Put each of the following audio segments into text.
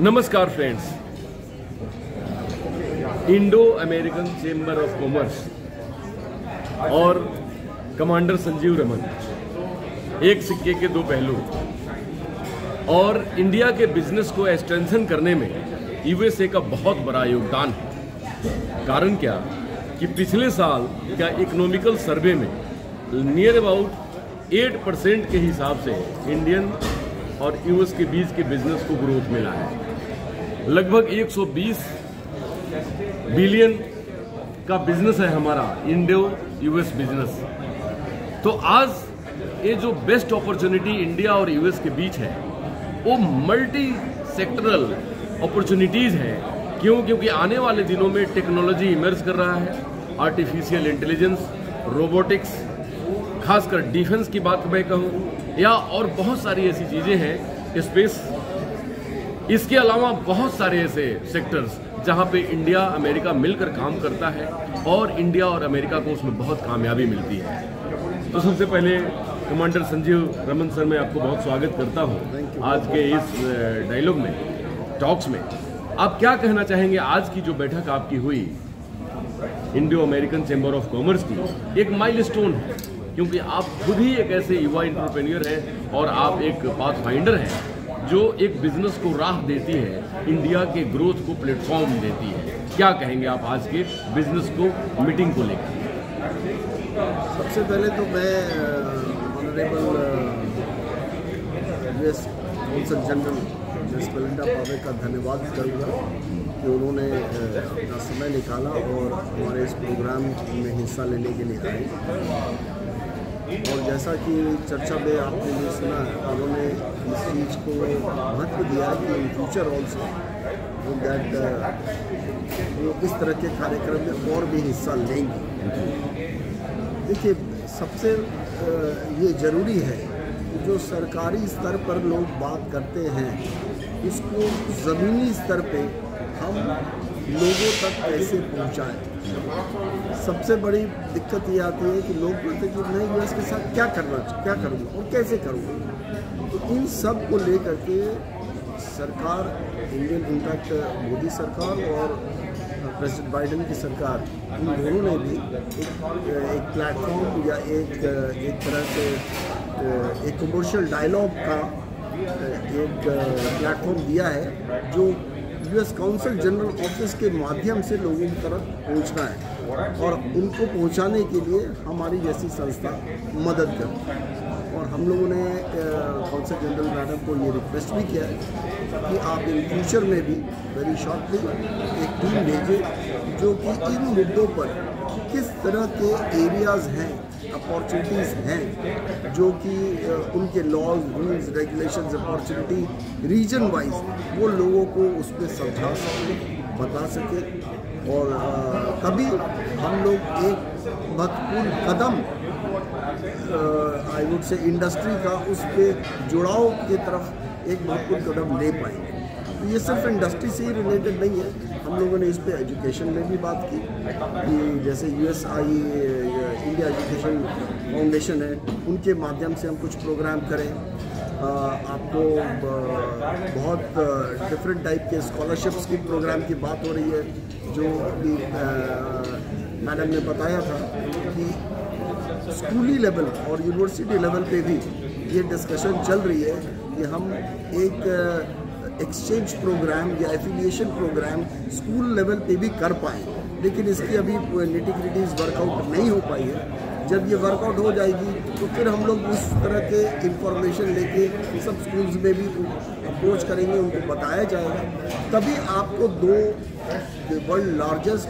नमस्कार friends, Indo American chamber of commerce और commander Sanjeev Raman एक सिक्के के दो पहलू। और इंडिया के बिजनेस को स्ट्रेंथन करने में यूएसए का बहुत बड़ा योगदान है। कारण क्या कि पिछले साल का इकोनॉमिकल सर्वे में नियर अबाउट 8% के हिसाब से इंडियन और यूएस के बीच के बिजनेस को ग्रोथ मिला है। लगभग 120 बिलियन का बिजनेस है हमारा इंडो यूएस बिजनेस। तो आज ये जो बेस्ट अपॉर्चुनिटी इंडिया और यूएस के बीच है वो मल्टी सेक्टरल अपॉर्चुनिटीज है। क्यों? क्योंकि आने वाले दिनों में टेक्नोलॉजी इमर्ज कर रहा है, आर्टिफिशियल इंटेलिजेंस, रोबोटिक्स, खासकर डिफेंस की बात मैं कहूँ, या और बहुत सारी ऐसी चीजें हैं, स्पेस। इसके अलावा बहुत सारे ऐसे सेक्टर्स जहां पे इंडिया अमेरिका मिलकर काम करता है और इंडिया और अमेरिका को उसमें बहुत कामयाबी मिलती है। तो सबसे पहले कमांडर संजीव रमन सर, मैं आपको बहुत स्वागत करता हूं आज के इस डायलॉग में, टॉक्स में। आप क्या कहना चाहेंगे? आज की जो बैठक आपकी हुई Indo American chamber of commerce की एक माइलस्टोन है, क्योंकि आप खुद ही एक ऐसे युवा एंटरप्रेन्योर हैं और आप एक पाथ फाइंडर हैं जो एक बिजनेस को राह देती है, इंडिया के ग्रोथ को प्लेटफॉर्म देती है। क्या कहेंगे आप आज के बिजनेस को मीटिंग को लेकर? सबसे पहले तो मैं honourable US consul general miss Belinda Pavek का धन्यवाद करूँगा कि उन्होंने अपना समय निकाला और हमारे इस प्रोग्राम में हिस्सा लेने के लिए आए। और जैसा कि चर्चा में आपने भी सुना, उन्होंने इस चीज़ को महत्व दिया कि इन फ्यूचर ऑल्सो दैट वो इस तरह के कार्यक्रम में और भी हिस्सा लेंगे। देखिए, सबसे ये ज़रूरी है कि जो सरकारी स्तर पर लोग बात करते हैं उसको ज़मीनी स्तर पे हम लोगों तक कैसे पहुंचाएं। सबसे बड़ी दिक्कत ये आती है कि लोग कहते हैं कि मैं यूएस के साथ क्या करूँगा और कैसे करूँगा। तो इन सब को लेकर के सरकार, इंडियन इनफैक्ट मोदी सरकार और प्रेसिडेंट बाइडेन की सरकार, इन दोनों ने भी एक प्लेटफॉर्म या एक तरह से एक कमर्शियल डायलॉग का एक प्लेटफॉर्म दिया है जो यूएस काउंसिल जनरल ऑफिस के माध्यम से लोगों की तरफ पहुंचना है और उनको पहुंचाने के लिए हमारी जैसी संस्था मदद करती है। और हम लोगों ने काउंसिल जनरल मैडम को ये रिक्वेस्ट भी किया है कि आप इन फ्यूचर में भी वेरी शॉर्टली एक टीम भेजें जो कि इन मुद्दों पर किस तरह के एरियाज़ हैं, अपॉर्चुनिटीज़ हैं, जो कि उनके laws, rules, regulations, opportunity reason wise वो लोगों को उसमें समझा सके, बता सके। और तभी हम लोग एक महत्वपूर्ण कदम आई वुड से इंडस्ट्री का उस पर जुड़ाव की तरफ एक महत्वपूर्ण कदम ले पाएंगे। तो ये सिर्फ इंडस्ट्री से ही रिलेटेड नहीं है। हम लोगों ने इस पे एजुकेशन में भी बात की कि जैसे यूएसआई इंडिया एजुकेशन फाउंडेशन है, उनके माध्यम से हम कुछ प्रोग्राम करें। आपको बहुत डिफरेंट टाइप के स्कॉलरशिप्स की प्रोग्राम की बात हो रही है, जो भी मैडम ने बताया था कि स्कूली लेवल और यूनिवर्सिटी लेवल पे भी ये डिस्कशन चल रही है कि हम एक एक्सचेंज प्रोग्राम या एफिलिएशन प्रोग्राम स्कूल लेवल पे भी कर पाएँ। लेकिन इसकी अभी निटी-ग्रिटीज़ वर्कआउट नहीं हो पाई है। जब ये वर्कआउट हो जाएगी तो फिर हम लोग उस तरह के इंफॉर्मेशन लेके सब स्कूल्स में भी अप्रोच करेंगे, उनको बताया जाएगा। तभी आपको दो world largest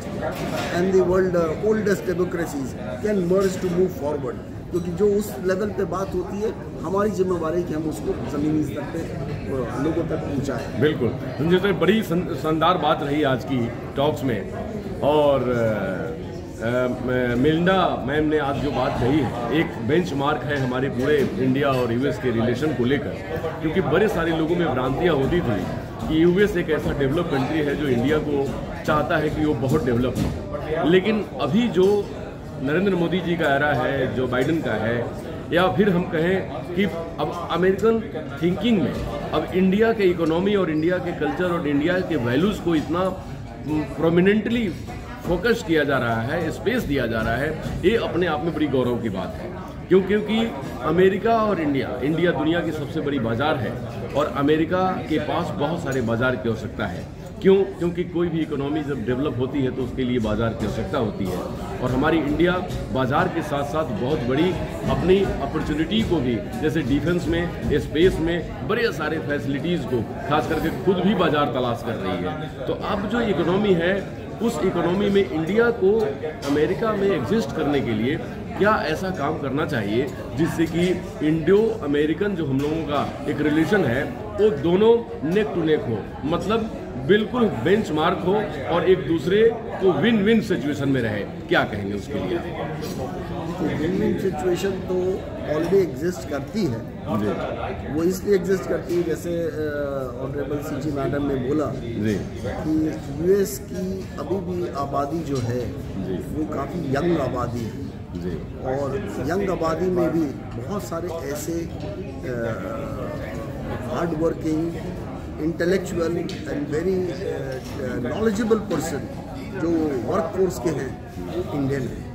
and the world oldest democracies can merge to move forward. क्योंकि जो उस लेवल पे बात होती है, हमारी जिम्मेवारी कि हम उसको ज़मीनी स्तर पे लोगों तक पहुँचाएँ। बिल्कुल संजय सर, बड़ी शानदार बात रही आज की टॉक्स में। और मेलिंडा मैम ने आज जो बात कही है एक बेंचमार्क है हमारे पूरे इंडिया और यूएस के रिलेशन को लेकर। क्योंकि बड़े सारे लोगों में भ्रांतियाँ होती थी कि यूएस एक ऐसा डेवलप कंट्री है जो इंडिया को चाहता है कि वो बहुत डेवलप हो। लेकिन अभी जो नरेंद्र मोदी जी का एरा है, जो बाइडेन का है, या फिर हम कहें कि अब अमेरिकन थिंकिंग में अब इंडिया के इकोनॉमी और इंडिया के कल्चर और इंडिया के वैल्यूज़ को इतना प्रोमिनेंटली फोकस किया जा रहा है, स्पेस दिया जा रहा है, ये अपने आप में बड़ी गौरव की बात है। क्योंकि अमेरिका और इंडिया दुनिया की सबसे बड़ी बाज़ार है और अमेरिका के पास बहुत सारे बाज़ार की आवश्यकता है। क्योंकि कोई भी इकोनॉमी जब डेवलप होती है तो उसके लिए बाज़ार की आवश्यकता होती है और हमारी इंडिया बाज़ार के साथ साथ बहुत बड़ी अपनी अपॉर्चुनिटी को भी, जैसे डिफेंस में, स्पेस में बड़े सारे फैसिलिटीज़ को खास करके खुद भी बाज़ार तलाश कर रही है। तो अब जो इकोनॉमी है उस इकोनॉमी में इंडिया को अमेरिका में एग्जिस्ट करने के लिए क्या ऐसा काम करना चाहिए जिससे कि इंडो अमेरिकन जो हम लोगों का एक रिलेशन है वो दोनों नेक टू नेक हो, मतलब बिल्कुल बेंचमार्क हो और एक दूसरे को विन विन सिचुएशन में रहे। क्या कहेंगे उसके लिए? विन विन सिचुएशन तो ऑलरेडी एग्जिस्ट करती है। वो इसलिए एग्जिस्ट करती है, जैसे ऑनरेबल सीजी मैडम ने बोला कि यूएस की अभी भी आबादी जो है वो काफ़ी यंग आबादी है और यंग आबादी में भी बहुत सारे ऐसे hard working, intellectual and very knowledgeable person जो वर्क फोर्स के हैं वो इंडियन हैं।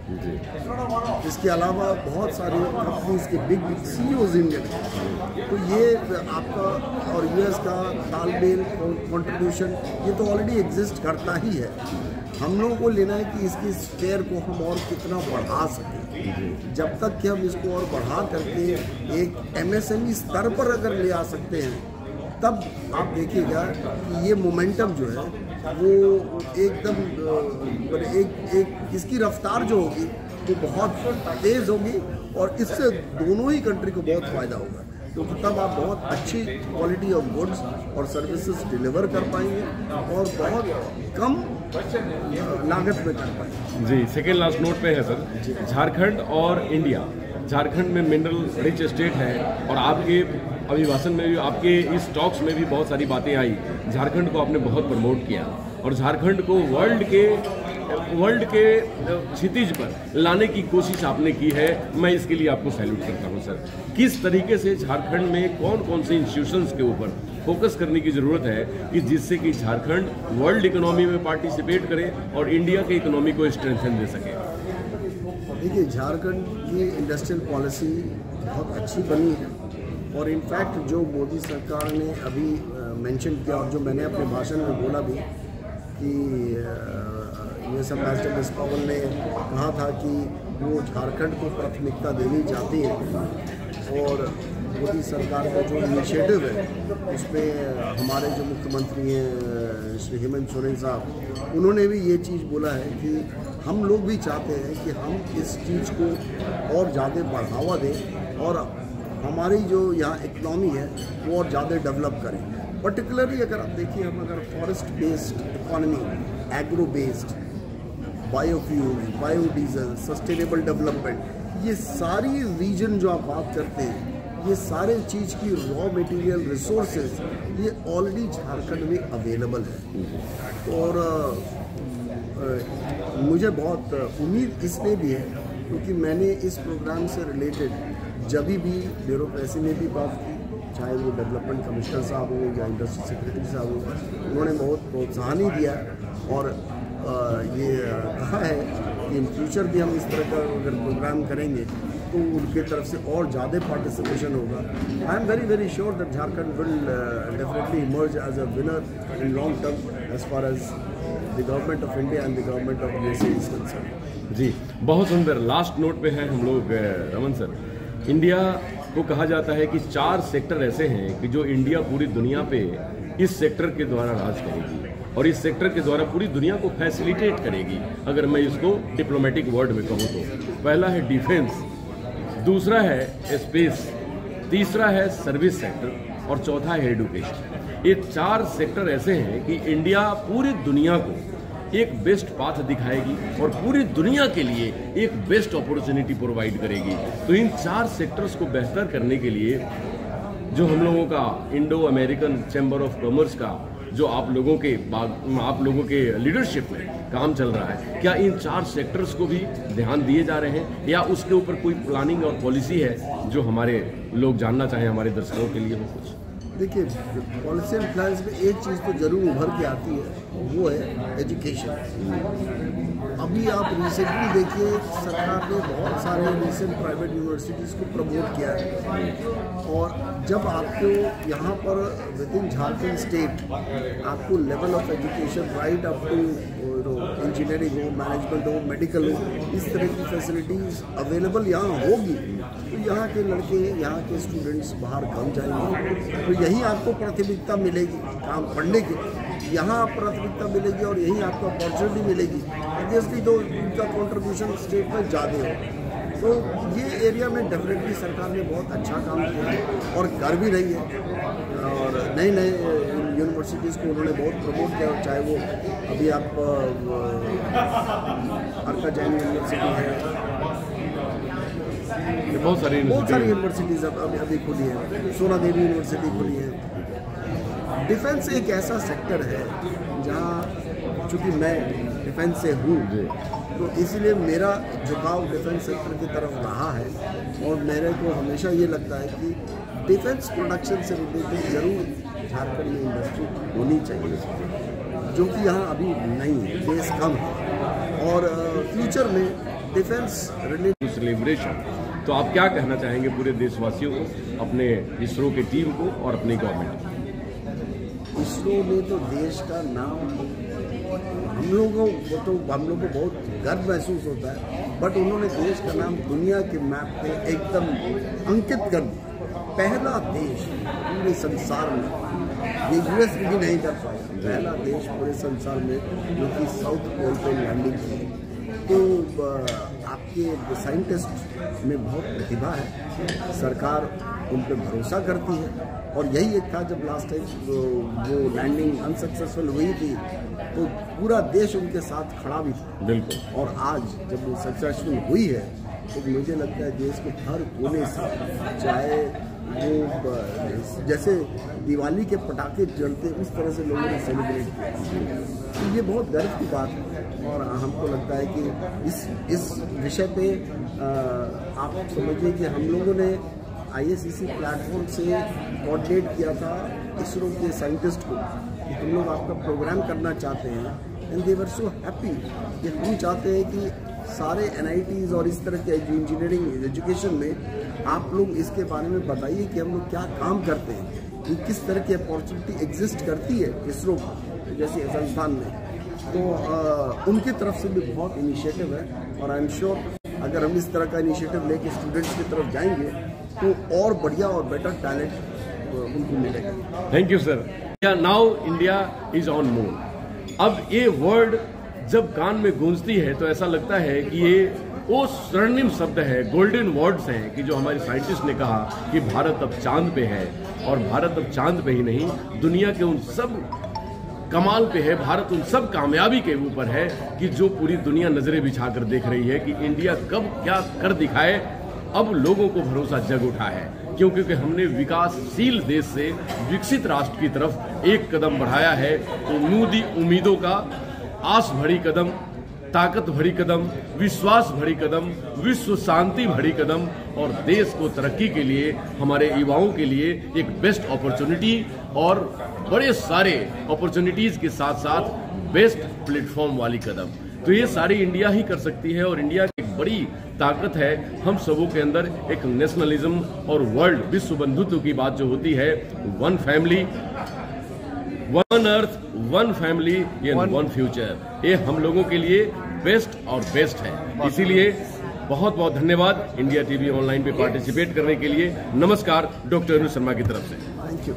इसके अलावा बहुत सारे कंपनीज के बिग सीईओज इंडियन हैं। तो ये आपका और यूएस का तालमेल कंट्रीब्यूशन ये तो ऑलरेडी एग्जिस्ट करता ही है। हम लोगों को लेना है कि इसकी स्फीयर को हम और कितना बढ़ा सकें। जब तक कि हम इसको और बढ़ा करके एक एमएसएमई स्तर पर अगर ले आ सकते हैं तब आप देखिएगा कि ये मोमेंटम जो है वो एकदम एक इसकी रफ्तार जो होगी वो बहुत तेज़ होगी और इससे दोनों ही कंट्री को बहुत फ़ायदा होगा, क्योंकि तब आप बहुत अच्छी क्वालिटी ऑफ गुड्स और सर्विसेज डिलीवर कर पाएंगे और बहुत कम लागत में कर पाएंगे। जी, सेकेंड लास्ट नोट पे है सर, झारखंड और इंडिया। झारखंड में मिनरल रिच स्टेट है और आपके अभिभाषण में भी, आपके इस टॉक्स में भी बहुत सारी बातें आई। झारखंड को आपने बहुत प्रमोट किया और झारखंड को वर्ल्ड के क्षितिज पर लाने की कोशिश आपने की है। मैं इसके लिए आपको सैल्यूट करता हूं सर। किस तरीके से झारखंड में कौन कौन से इंस्टीट्यूशंस के ऊपर फोकस करने की ज़रूरत है कि जिससे कि झारखंड वर्ल्ड इकोनॉमी में पार्टिसिपेट करे और इंडिया के इकोनॉमी को स्ट्रेंथन दे सके? देखिए, झारखंड की इंडस्ट्रियल पॉलिसी बहुत अच्छी बनी है और इनफैक्ट जो मोदी सरकार ने अभी मेंशन किया और जो मैंने अपने भाषण में बोला भी कि यूएस एम्बेसडर मिस पॉवल ने कहा था कि वो झारखंड को प्राथमिकता देनी चाहती है और मोदी सरकार का जो इनिशिएटिव है उसमें हमारे जो मुख्यमंत्री हैं श्री हेमंत सोरेन साहब, उन्होंने भी ये चीज़ बोला है कि हम लोग भी चाहते हैं कि हम इस चीज़ को और ज़्यादा बढ़ावा दें और हमारी जो यहाँ इकनॉमी है वो और ज़्यादा डेवलप करें। पर्टिकुलरली अगर आप देखिए, हम अगर forest based economy, agro based, biofuel, biodiesel, sustainable development, ये सारी रीजन जो आप बात करते हैं, ये सारे चीज़ की रॉ मटेरियल रिसोर्सेज ये ऑलरेडी झारखंड में अवेलेबल है और मुझे बहुत उम्मीद इसलिए भी है क्योंकि मैंने इस प्रोग्राम से रिलेटेड जब भी ब्यूरोक्रेसी में भी बात की, चाहे वो डेवलपमेंट कमिश्नर साहब हो या इंडस्ट्री सेक्रेटरी साहब हो, उन्होंने बहुत प्रोत्साहन ही दिया और ये कहा है कि इन फ्यूचर भी हम इस तरह का अगर प्रोग्राम करेंगे तो उनके तरफ से और ज़्यादा पार्टिसिपेशन होगा। I am very sure that Jharkhand will definitely emerge as a winner in long term as far as the government of India and the government of USA is concern. जी, बहुत सुंदर। लास्ट नोट पे हैं हम लोग Raman sir. India को कहा जाता है कि 4 सेक्टर ऐसे हैं कि जो इंडिया पूरी दुनिया पे इस सेक्टर के द्वारा राज करेगी और इस सेक्टर के द्वारा पूरी दुनिया को फैसिलिटेट करेगी, अगर मैं इसको डिप्लोमेटिक वर्ड में कहूँ तो। पहला है डिफेंस, दूसरा है स्पेस, तीसरा है सर्विस सेक्टर और चौथा है एजुकेशन। ये 4 सेक्टर ऐसे हैं कि इंडिया पूरी दुनिया को एक बेस्ट पाथ दिखाएगी और पूरी दुनिया के लिए एक बेस्ट अपॉर्चुनिटी प्रोवाइड करेगी। तो इन 4 सेक्टर्स को बेहतर करने के लिए जो हम लोगों का Indo American chamber of commerce का जो आप लोगों के लीडरशिप में काम चल रहा है, क्या इन 4 सेक्टर्स को भी ध्यान दिए जा रहे हैं या उसके ऊपर कोई प्लानिंग और पॉलिसी है जो हमारे लोग जानना चाहें, हमारे दर्शकों के लिए हो कुछ? देखिए, पॉलिसी एंड प्लान्स में एक चीज़ तो जरूर उभर के आती है, वो है एजुकेशन। अभी आप रिसेंटली देखिए, सरकार ने बहुत सारे रिसेंट प्राइवेट यूनिवर्सिटीज़ को प्रमोट किया है, और जब आपको यहाँ पर विद इन झारखंड स्टेट आपको level of education right up to engineering हो, मैनेजमेंट हो, मेडिकल हो, इस तरह की फैसिलिटीज़ अवेलेबल यहाँ होगी, तो यहाँ के लड़के, यहाँ के स्टूडेंट्स बाहर कम जाएंगे। तो यहीं आपको प्राथमिकता मिलेगी काम पढ़ने की, यहाँ प्राथमिकता मिलेगी और यहीं आपको अपॉर्चुनिटी मिलेगी। ऑब्वियसली तो उनका कॉन्ट्रीब्यूशन स्टेट में ज़्यादा हो, तो ये एरिया में डेफिनेटली सरकार ने बहुत अच्छा काम किया है और कर भी रही है, और नए नए यूनिवर्सिटीज़ को उन्होंने बहुत प्रमोट किया। चाहे वो अभी आप अर्का जैन यूनिवर्सिटी है, बहुत सारी यूनिवर्सिटीज़ अभी खुली है, सोना देवी यूनिवर्सिटी खुली है। डिफेंस एक ऐसा सेक्टर है जहाँ चूँकि मैं डिफेंस से हूँ, तो इसलिए मेरा झुकाव डिफेंस सेक्टर की तरफ रहा है, और मेरे को हमेशा ये लगता है कि डिफेंस प्रोडक्शन से रिलेटेड जरूर झारखंड में इंडस्ट्री होनी चाहिए, जो कि यहाँ अभी नहीं है, बेस कम है, और फ्यूचर में डिफेंस रिलेटेड सेलिब्रेशन। तो आप क्या कहना चाहेंगे पूरे देशवासियों को, अपने इसरो की टीम को और अपनी गवर्नमेंट को? इसरो ने तो देश का नाम, हम लोगों को बहुत गर्व महसूस होता है, बट उन्होंने देश का नाम दुनिया के मैप पे एकदम अंकित कर दिया। पहला देश पूरे संसार में, ये यूएस भी नहीं कर पाया, पहला देश पूरे संसार में जो कि साउथ पोल पे लैंडिंग की। तो आपके साइंटिस्ट में बहुत प्रतिभा है, सरकार उन पर भरोसा करती है, और यही एक था जब लास्ट टाइम वो लैंडिंग अनसक्सेसफुल हुई थी तो पूरा देश उनके साथ खड़ा भी था। बिल्कुल। और आज जब वो सक्सेसफुल हुई है तो मुझे लगता है देश के हर कोने से, चाहे वो जैसे दिवाली के पटाखे जलते उस तरह से लोगों ने सेलिब्रेट किया, तो ये बहुत गर्व की बात है। और हमको लगता है कि इस विषय पे आप समझिए कि हम लोगों ने ISCC प्लेटफॉर्म से कोऑर्डिनेट किया था इसरो के साइंटिस्ट को कि तुम लोग आपका प्रोग्राम करना चाहते हैं, and they were so happy कि हम चाहते हैं कि सारे NITs और इस तरह के इंजीनियरिंग एजुकेशन में आप लोग इसके बारे में बताइए कि हम लोग क्या काम करते हैं, कि किस तरह की अपॉर्चुनिटी एग्जिस्ट करती है इसरो जैसे संस्थान में। तो उनकी तरफ से भी बहुत इनिशिएटिव है, और आई एम श्योर अगर हम इस तरह का इनिशिएटिव लेके स्टूडेंट्स की तरफ जाएंगे तो और बढ़िया और बेटर टैलेंट उनको मिलेगा। Thank you sir. Now India is on moon. अब ये वर्ड जब कान में गूंजती है तो ऐसा लगता है कि ये वो स्वर्णिम शब्द है, गोल्डन वर्ड्स हैं कि जो हमारे साइंटिस्ट ने कहा कि भारत अब चांद पे है, और भारत अब चांद पे ही नहीं, दुनिया के उन सब कमाल पे है, भारत उन सब कामयाबी के ऊपर है कि जो पूरी दुनिया नजरें बिछाकर देख रही है कि इंडिया कब क्या कर दिखाए। अब लोगों को भरोसा जग उठा है, क्योंकि हमने विकासशील देश से विकसित राष्ट्र की तरफ एक कदम बढ़ाया है। उम्मीदों का आस भरी कदम, ताकत भरी कदम, विश्वास भरी कदम, विश्व शांति भरी कदम, और देश को तरक्की के लिए, हमारे युवाओं के लिए एक बेस्ट अपॉर्चुनिटी और बड़े सारे अपॉर्चुनिटीज के साथ साथ बेस्ट प्लेटफॉर्म वाली कदम। तो ये सारी इंडिया ही कर सकती है, और इंडिया की एक बड़ी ताकत है हम सबों के अंदर एक नेशनलिज्म और वर्ल्ड विश्व बंधुत्व की बात जो होती है, one family, one earth, one family, one future, ये हम लोगों के लिए बेस्ट और बेस्ट है। इसीलिए बहुत बहुत धन्यवाद इंडिया TV ऑनलाइन पे पार्टिसिपेट करने के लिए। नमस्कार डॉक्टर अनु शर्मा की तरफ से। Thank you.